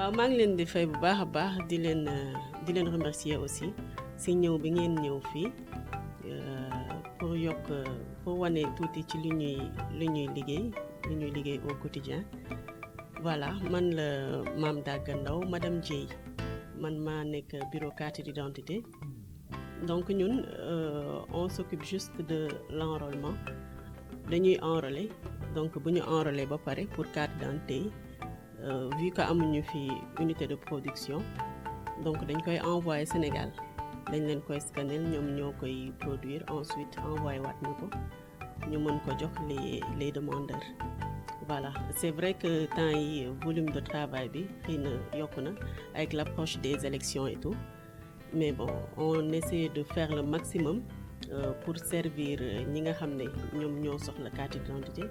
waaw maa ngi leen di fay bu baax a baax di leen remercier aussi si ñëw bi ngeen ñëw fii pour yokk pour wane tuuti ci li ñuy liggéey au quotidien voilà man la Mame Daga Ndao madame Dieye man maa nekk bureau carte d'identité donc ñun on s'occupe juste de l'enrôlement dañuy enrôler donc bu ñu enrôler ba pare pour carte d'identité yi vu que amuñu fi unité de production donc dañ koy envoyer Sénégal dañ leen koy scanner ñoom ñoo koy produire ensuite envoyer waat ñu ko ñu mën ko jox les demandeurs voilà c'est vrai que temps yi volume de travail bi xëy na yokku na avec l'approche des élections et tout mais bon on essaie de faire le maximum pour servir ñi nga xam ne ñoom ñoo soxla carte d'identité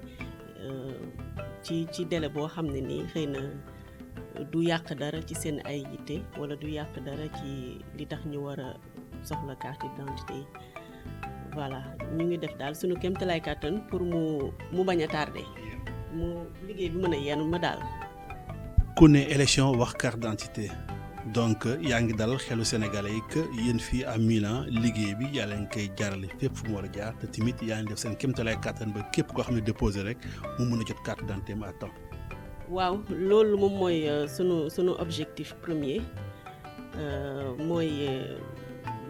ci délai boo xam ne nii xëy na du yàq dara ci seen ay yitte wala du yàq dara ci li tax ñu war a soxla carte d'identité yi voilà ñu ngi def daal suñu kéemtalaay kàttan pour mu bañ a tardé mu liggéey bi mën a yenn ma daal. ku ne élection wax carte d'identité donc yaa ngi dal xelu sénégalais yi que yéen fii à Milan liggéey bi yaa leen koy jaarale fépp fu mu war a jaar te tamit yaa ngi def seen kéemtalaay kàttan ba képp koo xam ne déposé rek mu mën a jot carte d'identité à temps. waaw loolu moom mooy sunu objectif premier mooy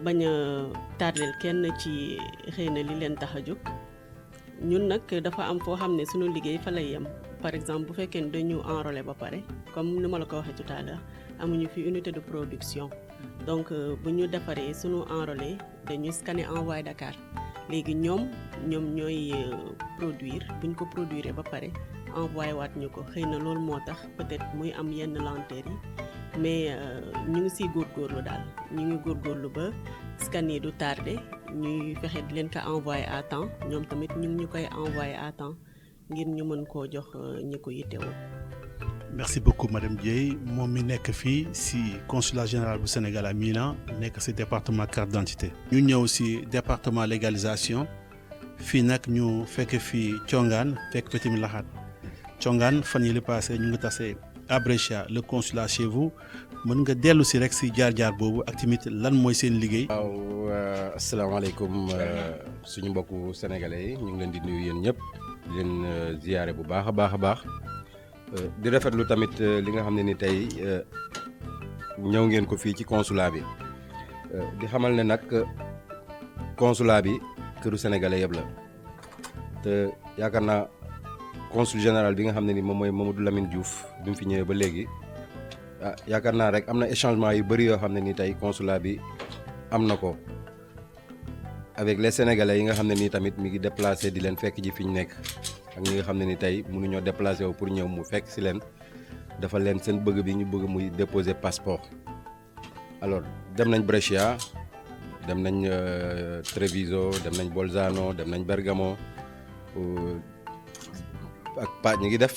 bañ a tardel kenn ci xëy na li leen tax a jóg ñun nag dafa am foo xam ne sunu liggéey fa lay yem par exemple bu fekkee ne dañu enrôler ba pare comme ni ma la ko waxee tout à l'heure amuñu fi unité de production donc bu ñu defaree sunu enrôler dañuy scanner envoyer Dakar léegi ñoom ñooy produire buñ ko produire ba pare envoyé waat ñu ko xëy na loolu moo tax peut-être muy am yenn lenteur yi mais ñu ngi siy góorgóorlu daal ñu ngi góorgóorlu ba scan yi du tardé ñuy fexe di leen ko envoyé à temps ñoom tamit ñu ngi ñu koy envoyé à temps ngir ñu mën koo jox ñi ko yittewoo. merci beaucoup madame Dieye moom mi nekk fii si consulat général bu Sénégal à Milan nekk si département carte d'identité. ñu ñëw si département légalisation fii nag ñu fekk fii Thiongaan fekk fa tamit Laxaat Thiongaan fan yi li passé ñu ngi tase à Brescia le consulat chez vous mën nga dellu si rek si jaar-jaar boobu ak tamit lan mooy seen liggéey. waaw asalaamaaleykum suñu mbokku sénégalais yi ñu ngi leen di nuyu yéen ñëpp di leen ziyaare bu baax a baax di rafetlu tamit li nga xam ne ni tey ñëw ngeen ko fii ci consulat bi di xamal ne nag consulat bi këru sénégalais yëpp la te yaakaar naa consul général bi nga xam ne ni moom mooy Mamadou Lamine Diouf bi mu fi ñëwee ba léegi yaakaar naa rek am na échangement yu bëri yoo xam ne ni tey consulat bi am na ko avec les sénégalais yi nga xam ne nii tamit mi ngi déplacé di leen fekk ji fi ñu nekk ak ñi nga xam ne ni tey mënuñoo déplacé wu pour ñëw mu fekk si leen dafa leen seen bëgg bi ñu bëgg muy déposer passeport. alors dem nañ Brescia dem nañ Treviso dem nañ Bolzano dem nañ Bergamo ak ñu ngi def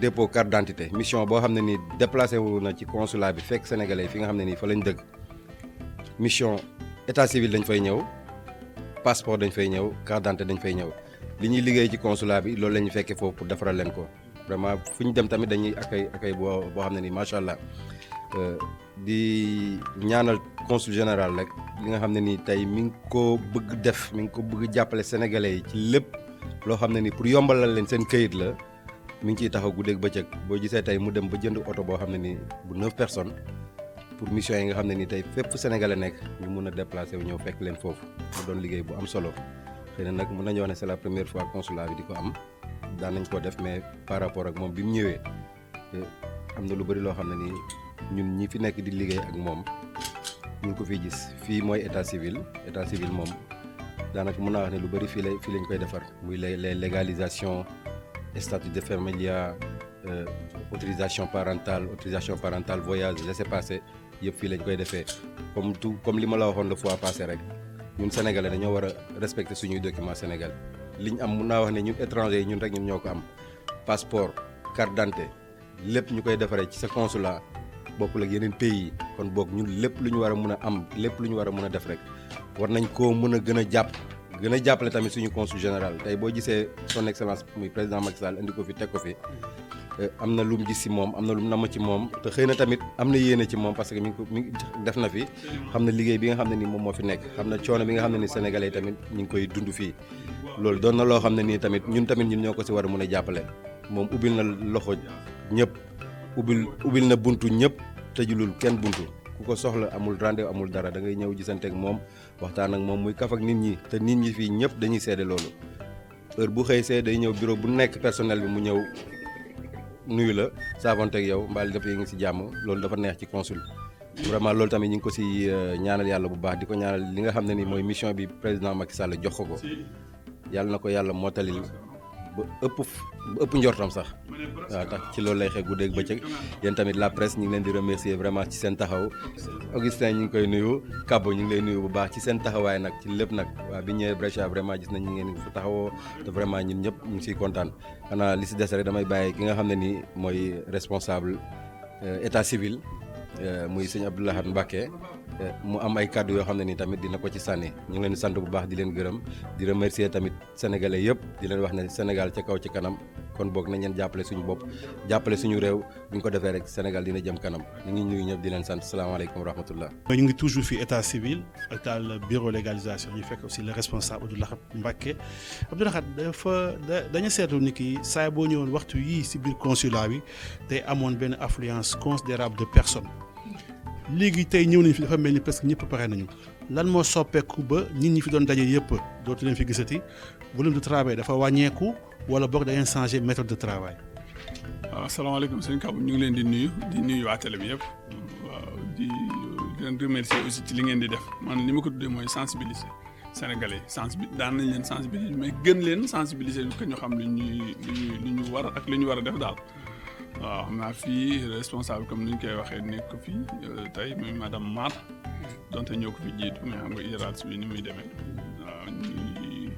dépôt carte d'identité mission boo xam ne nii déplacé wu na ci consulat bi fekk sénégalais fi nga xam ne nii fa lañ dëgg mission état civil dañ fay ñëw passeport dañ fay ñëw carte d'identité dañ fay ñëw li ñuy liggéey ci consulat bi loolu la ñu fekkee foofu pour defaral leen ko vraiment fu ñu dem tamit dañuy accueil boo xam ne nii macha allah di ñaanal consul général rek li nga xam ne nii tey mi ngi ko bëgg def mi ngi ko bëgg jàppale sénégalais yi ci lépp loo xam ne nii pour yombalal leen seen këyit la mi ngi ciy taxaw guddeeg bëccëg boo gisee tey mu dem ba jënd oto boo xam ne nii bu 9 personnes pour mission yi nga xam ne nii tey fépp fu sénégalais nekk ñu mun a déplacer wu ñëw fekk leen foofu mu doon liggéey bu am solo xëy na nag mën nañu wax ne c'est la première fois consulat bi di ko am daan nañ ko def mais par rapport ak moom bi mu ñëwee am na lu bëri loo xam ne nii ñun ñi fi nekk di liggéey ak moom ñu ngi ko fiy gis fii mooy état civil moom daanaka mën naa wax ne lu bëri fii lañ koy defar muy les légalisations statut de familia autorisation parentale voyage laissez-passer yëpp fii lañ koy defee comme li ma la waxoon la fois passé rek ñun sénégalais dañoo war a respecter suñuy documents Sénégal li ñu am mun naa wax ne ñun étranger yi ñun rek ñun ñoo ko am passeport carte d'identité lépp ñu koy defaree ci sa consulat bokkul ak yeneen pays yi kon boog ñun lépp lu ñu war a mun a am lépp lu ñu war a mun a def rek war nañ koo mën a gën a jàppale tamit suñu consul général tey boo gisee son excellence muy président Macky Sall indi ko fi teg ko fi am na lu mu gis si moom am na lu mu namm ci moom te xëy na tamit am na yéene ci moom parce que mi ngi def na fi xam na liggéey bi nga xam ne nii moom moo fi nekk xam na coono bi nga xam ne ni sénégalais yi tamit ñu ngi koy dund fii loolu doon na loo xam ne nii tamit ñun ñoo ko si war a mun a jàppale moom ubbil na loxo ñëpp ubbil na buntu ñëpp tëjulul kenn buntu ku ko soxla amul rendez-vous amul dara da ngay ñëw gisante ak moom waxtaan ak moom muy kaf ak nit ñi te nit ñi fii ñëpp dañuy seede loolu heure bu xëy see day ñëw bureau bu nekk personnel bi mu ñëw nuyu la saavante ak yow mbaal dëpp yi ngi si jàmm loolu dafa neex ci consul vraiment loolu tamit ñu ngi ko si ñaanal yàlla bu baax di ko ñaanal li nga xam ne ni mooy mission bi président Macky Sall jox ko yàlla na ko yàlla mottalil ba ëpp njortam sax waaw tax ci loolu lay xew guddeeg bëccëg yéen tamit la presse ñu ngi leen di remercier vraiment ci seen taxaw Augustin ñu ngi koy nuyu Kabo ñu ngi lay nuyu bu baax ci seen taxawaay nag ci lépp nag waaw bi ñëwee Brescia vraiment gis nañ ñu ngeen fa taxawoo te vraiment ñun ñëpp ñu ngi siy kontaan xanaa li si des rek damay bàyyi ki nga xam ne nii mooy responsable état civil muy sëñ Abdou Lahad Mbacké mu am ay kàddu yoo xam ne nii tamit dina ko ci sànni ñu ngi leen di sant bu baax di leen gërëm di remercier tamit sénégalais yëpp di leen wax ne Sénégal ca kaw ci kanam kon boog nañ leen jàppale suñu bopp jàppale suñu réew bu ñu ko defee rek Sénégal dina jëm kanam ñu ngi nuyu ñëpp di leen sant salaamaaleykum wa rahmatullah. ñu ngi toujours fii état civil ak daal bureau légalisation ñu fekk aussi le responsable Abdou Lahad Mbacké Abdou Lahad dañu seetlu ni ki saa boo ñëwoon waxtu yii si biir consulat bi tey amoon benn affluence considérable de personnes. léegi tey ñëw nañu fi dafa mel ni presque ñëpp pare nañu lan moo soppeeku ba nit ñi fi doon daje yëpp dootu leen fi gisati volume de travail dafa wàññeeku wala boog da ngeen changé méthode de travail. waaw asalaamaaleykum sëñ Kabou ñu ngi leen di nuyu waa télé bi yëpp waaw di leen remercier aussi ci li ngeen di def man li ma ko tuddee mooy sensibiliser sénégalais daan nañ leen sensibiliser mais gën leen sensibiliser que ñu xam lu ñu war ak lu ñu war a def daal. waaw xam naa fii responsable comme ni ñu koy waxee nekk ko fii tey muy madame Mar donte ñoo ko fi jiitu mais xam nga hiérarchie bi ni muy demee waaw ñuy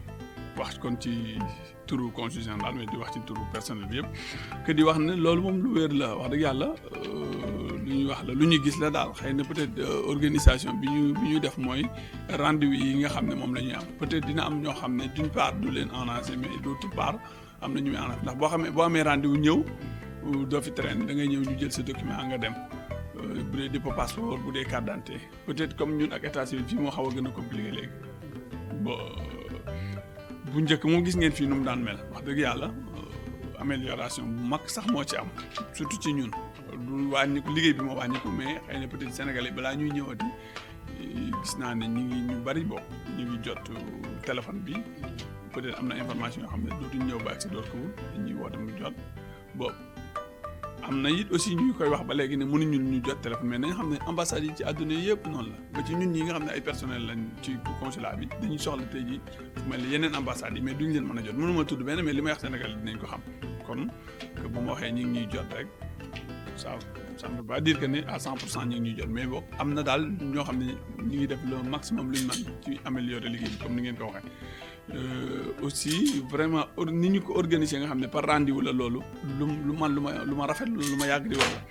wax kon ci turu consul général mais di wax ci turu personnel bi yëpp que di wax ne loolu moom lu wér la wax dëgg yàlla lu ñuy wax la lu ñuy gis la daal xëy na peut-être organisation bi ñu def mooy rendez-vous yi nga xam ne moom la ñuy am peut-être dina am ñoo xam ne d'une part du leen arranger mais d'autre part am na ñu muy arranger ndax boo amee rendez-vous ñëw. doo fi traîner da ngay ñëw ñu jël sa document nga dem bu dee dépôt passeport bu dee carte d'identité peut-être comme ñun ak état civil fii moo xaw a gën a compliqué léegi bu njëkk moom gis ngeen fii nu mu daan mel wax dëgg yàlla amélioration bu mag sax moo ci am surtout ci ñun du wàññi ko liggéey bi moo wàññi ko mais xëy na peut-être sénégalais balaa ñuy ñëwati gis naa ne ñu bari bokk ñu ngi jot téléphone bi peut-être am na information yoo xam ne dootuñ ñëw ba ak si door ko wul dañuy woote mu jot boobu. am na it aussi ñuy koy wax ba léegi ne mënuñu ñu jot téléphone mais nañ xam ne ambassades yi ci àdduna yëpp noonu la ba ci ñun ñi nga xam ne ay personnel lañ ci consulat bi dañuy soxla tey jii fu mel ni yeneen ambassades yi mais duñ leen mën a jot mënuma tudd benn mais li may wax Sénégal dinañ ko xam kon que bu ma waxee ñi ngi ñuy jot rek ça ne veut pas dire que ne à 100% ñi ngi ñuy jot mais boog am na daal ñoo xam ne ñi ngi def le maximum luñ mën ci améliorer liggéey bi comme ni ngeen ko waxee aussi vraiment ni ñu ko organiser nga xam ne par rendez-vous la loolu lu ma rafet lu ma yàgg di wax la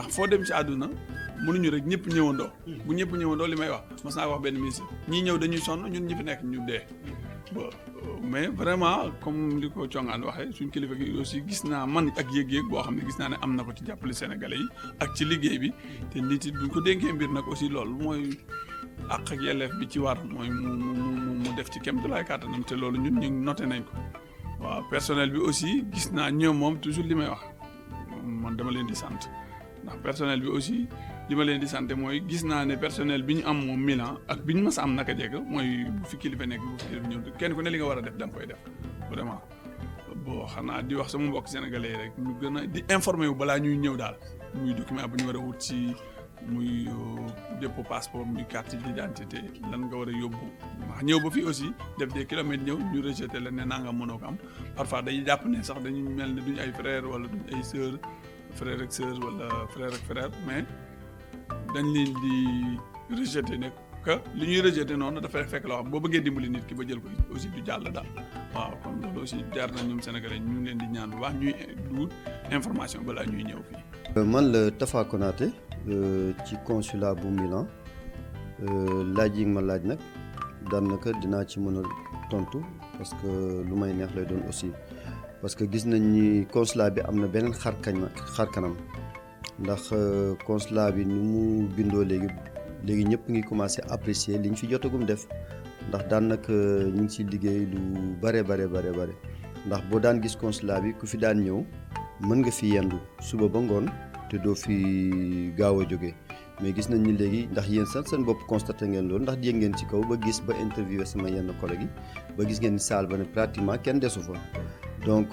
ndax foo dem ci àdduna mënuñu rek ñëpp ñëwandoo bu ñëpp ñëwandoo li may wax mas naa ko wax benn ministre ñii ñëw dañuy sonn ñun ñi fi nekk ñu dee mais vraiment comme li ko congaan waxee suñ kilifa gi aussi gis naa man ak yëg-yëg boo xam ne gis naa ne am na ko ci jàppale sénégalais yi ak ci liggéey bi te nit it buñ ko dénkee mbir nag aussi loolu mooy àq ak yelleef bi ci war mooy mu def ci kem tolluwaay kàttanam te loolu ñun ñu noté nañ ko waaw personnel bi aussi gis naa ñoom moom toujours li may wax man dama leen di sant ndax personnel bi aussi li ma leen di sant mooy gis naa ne personnel bi ñu am moom Milan ak bi ñu mës a am naka jekk mooy bu fi kilifa nekk bu fi kilifa ñëw kenn ku ne li nga war a def da nga koy def vraiment bon xanaa di wax sama mbokk sénégalais yi rek ñu gën a di informer wu balaa ñuy ñëw daal muy document bu ñu war a wut ci muy dépôt passeport muy carte d'identité lan nga war a yóbbu wax ñëw ba fii aussi def des kilomètres ñëw ñu rejeté la ne naa nga mënoo ko am parfois dañuy jàpp ne sax dañuy mel ne duñ ay frère wala duñ ay sœur frère ak sœur wala frère ak frère mais dañ leen di rejeté ne que li ñuy rejeté noonu dafay fekk loo xam boo bëggee dimbali nit ki ba jël ko aussi du jàll daal waaw kon loolu aussi jaar na ñoom sénégalais ñu ngi leen di ñaan bu baax ñuy duut information balaa ñuy ñëw fii. man la Tafa Konaté ci consulat bu Milan laaj yi ma laaj nag daanaka dinaa ci mën a tontu parce que lu may neex lay doon aussi parce que gis nañ ni consulat bi am na beneen xar kanam ndax consulat bi ni mu bindoo léegi ñëpp ngi commencé apprécier li ñu fi jotagum def ndax daanaka ñu ngi ciy liggéey lu bare ndax boo daan gis consulat bi ku fi daan ñëw mën nga fi yendu suba ba ngoon te doo fi gaaw a jóge mais gis nañ ni léegi ndax yéen sax seen bopp constaté ngeen loolu ndax yéeg ngeen ci kaw ba gis ba interviewé sama yenn collègues yi ba gis ngeen ni salle ba ne pratiquement kenn desu fa donc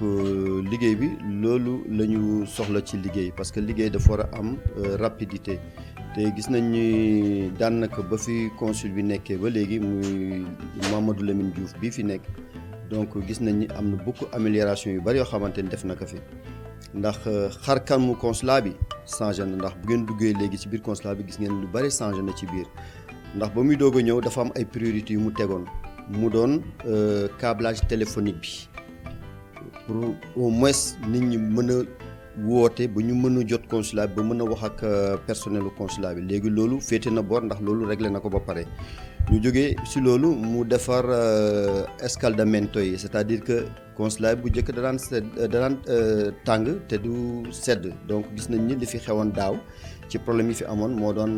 liggéey bi loolu la ñu soxla ci liggéey parce que liggéey dafa war a am rapidité te gis nañ ni daanaka ba fi consul bi nekkee ba léegi muy Mamadou Lamine Diouf bii fi nekk donc gis nañ ni am na beaucoup amélioration yu bari yoo xamante ni def na ko fi ndax xar kanamu consulat bi changé na ndax bu ngeen duggee léegi ci biir consulat bi gis ngeen lu bari changé na ci biir ndax ba muy doog a ñëw dafa am ay priorités yu mu tegoon mu doon câblage téléphonique bi pour au moins nit ñi mën a woote ba ñu mën a jot consulat bi ba mën a wax ak personnelu consulat bi léegi loolu féete na boor ndax loolu réglé na ko ba pare ñu jógee ci loolu mu defar escaldamento yi c'est-à-dire que consulat bu njëkk da daan tàng te du sedd donc gis nañ ni li fi xewoon daaw ci problème yi fi amoon moo doon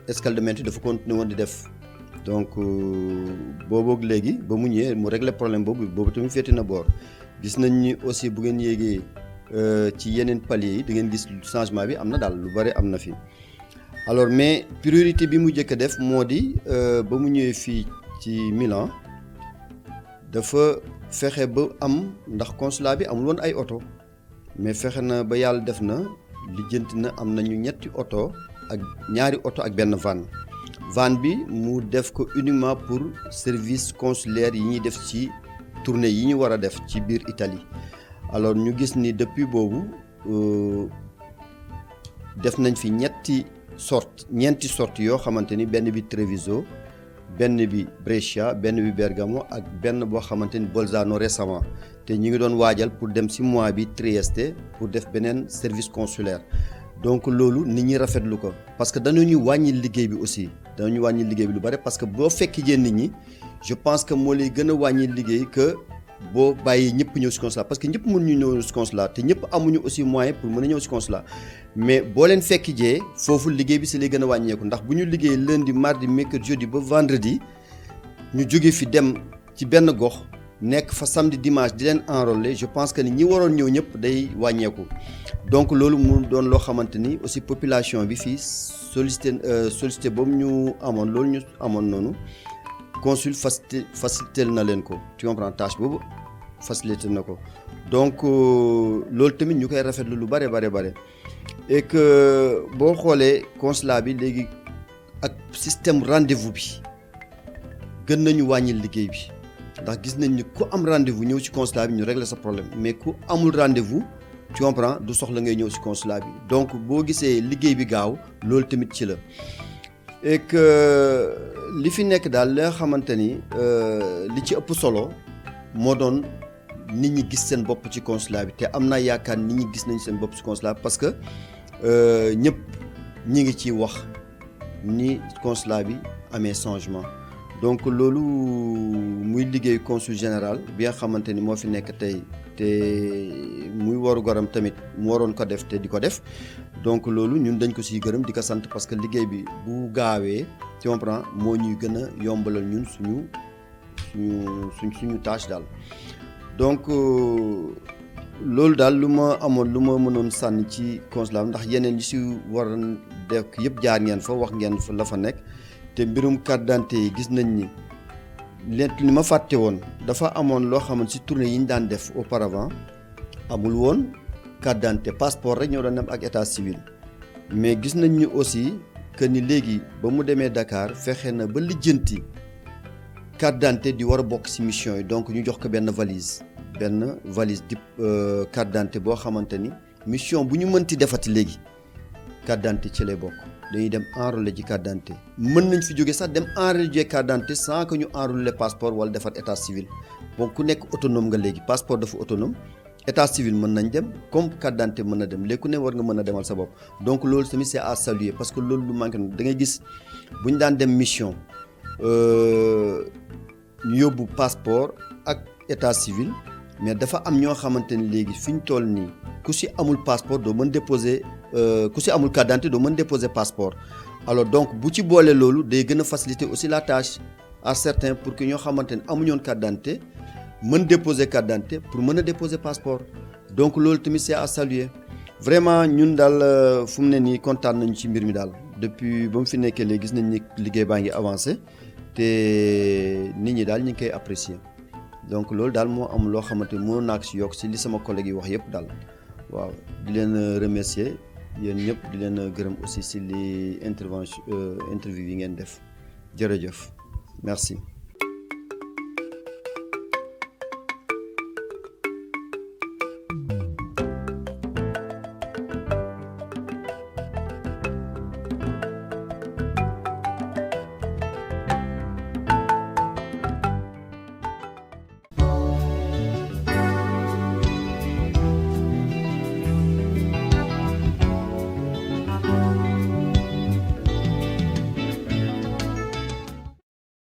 escaldamento yi dafa continuer woon di def donc booboog léegi ba mu ñëwee mu régler problème boobu tamit féete na boor gis nañ ni aussi bu ngeen yéegee ci yeneen paliers yi da ngeen gis changement bi am na daal lu bari am na fi alors mais priorité bi mu njëkk a def moo di ba mu ñëwee fii ci Milan dafa fexe ba am ndax consulat bi amul woon ay oto mais fexe na ba yàlla def na lijjanti na am nañu ñetti oto ak ñaari oto ak benn van bi mu def ko uniquement pour service consulaire yi ñuy def ci tournée yi ñu war a def ci biir Italie alors ñu gis ni depuis boobu def nañ fi ñeenti sorte yoo xamante ni benn bi Treviso benn bi Brescia benn bi Bergamo ak benn boo xamante ni Bolzano récemment te ñu ngi doon waajal pour dem ci mois bi Trieste pour def beneen service consulaire donc loolu nit ñi rafetlu ko parce que dañuy wàññi liggéey bi aussi dañuy wàññi liggéey bi lu bari parce que boo fekk jeen nit ñi je pense que moo lay gën a wàññi liggéey que boo bàyyi ñëpp ñëw ci consulat parce que ñëpp mënuñu ñëw ci consulat te ñëpp amuñu aussi moyen pour mën a ñëw ci consulat mais boo leen fekk jee foofu liggéey bi si lay gën a wàññeeku ndax bu ñu liggéey lundi mardi mercredi jeudi ba vendredi ñu jóge fi dem ci benn gox nekk fa samedi dimanche di leen enrôler je pense que ni ñi waroon ñëw ñëpp day wàññeeku donc loolu mu doon loo xamante ni aussi population bi fii sollicité boobu ñu amoon loolu ñu amoon noonu consul facilité na leen ko tu comprends tâche boobu facilité na ko donc loolu tamit ñu koy rafetlu lu bare et que boo xoolee consulat bi léegi ak système rendez-vous bi gën nañu wàññi liggéey bi ndax gis nañ ni ku am rendez-vous ñëw ci consulat bi ñu régler sa problème mais ku amul rendez-vous tu comprends du soxla ngay ñëw ci consulat bi donc boo gisee liggéey bi gaaw loolu tamit ci la et que li fi nekk daal li nga xamante ni li ci ëpp solo moo doon nit ñi gis seen bopp ci consulat bi te am naa yaakaar nit ñi gis nañ seen bopp ci consulat bi parce que ñëpp ñi ngi ciy wax ni consulat bi amee changement donc loolu muy liggéey consul général bi nga xamante ni moo fi nekk tey te muy waru garam tamit mu waroon ko def te di ko def donc loolu ñun dañ ko siy gërëm di ko sant parce que liggéey bi bu gaawee tu comprends moo ñuy gën a yombalal ñun suñu tâche daal donc loolu daal lu ma mënoon sànni ci consulat ndax yeneen yi si war a def yëpp jaar ngeen fa wax ngeen fa la fa nekk te mbirum carte d'identité yi gis nañ ni li ma fàtte woon dafa amoon loo xamante ci tournée yi ñu daan def auparavant amul woon carte d'identité passeport rek ñoo doon dem ak état civil mais gis nañ ni aussi que ni léegi ba mu demee Dakar fexe na ba lijjanti carte d'identité di war a bokk ci mission yi donc ñu jox ko benn valise di carte d'identité boo xamante ni mission bu ñu mënti defati léegi carte d'identité ci lay bokk dañuy dem enrôler ci carte d'identité mën nañ fi jóge sax dem enrôler carte d'identité sans que ñu enrôler passeport wala defar état civil donc ku nekk autonome nga léegi passeport dafa autonome état civil mën nañ dem comme carte d'identité mën na dem léegi ku ne war nga mën a demal sa bopp donc loolu tamit c'est à saluer parce que loolu lu manqué da ngay gis bu ñu daan dem mission ñu yóbbu passeport ak état civil mais dafa am ñoo xamante ni léegi fi ñu toll nii ku si amul passeport doo mën déposer ku si amul carte d'identité doo mën déposer passeport alors donc bu ci boole loolu day gën a faciliter aussi la tâche à certains pour que ñoo xamante ne amuñoon carte d'identité mën déposer carte d'identité pour mën a déposer passeport donc loolu tamit c'est à saluer vraiment ñun daal fu mu ne nii kontaan nañu ci mbir mi daal depuis ba mu fi nekkee léegi gis nañ ni liggéey baa ngi avancé te nit ñi daal ñu ngi koy apprécier donc loolu daal moo am loo xamante ni mënoon naa ko si yokk si li sama collègue yi wax yëpp daal waaw di leen remercier yéen ñëpp di leen gërëm aussi si li interview yi ngeen def jërëjëf merci.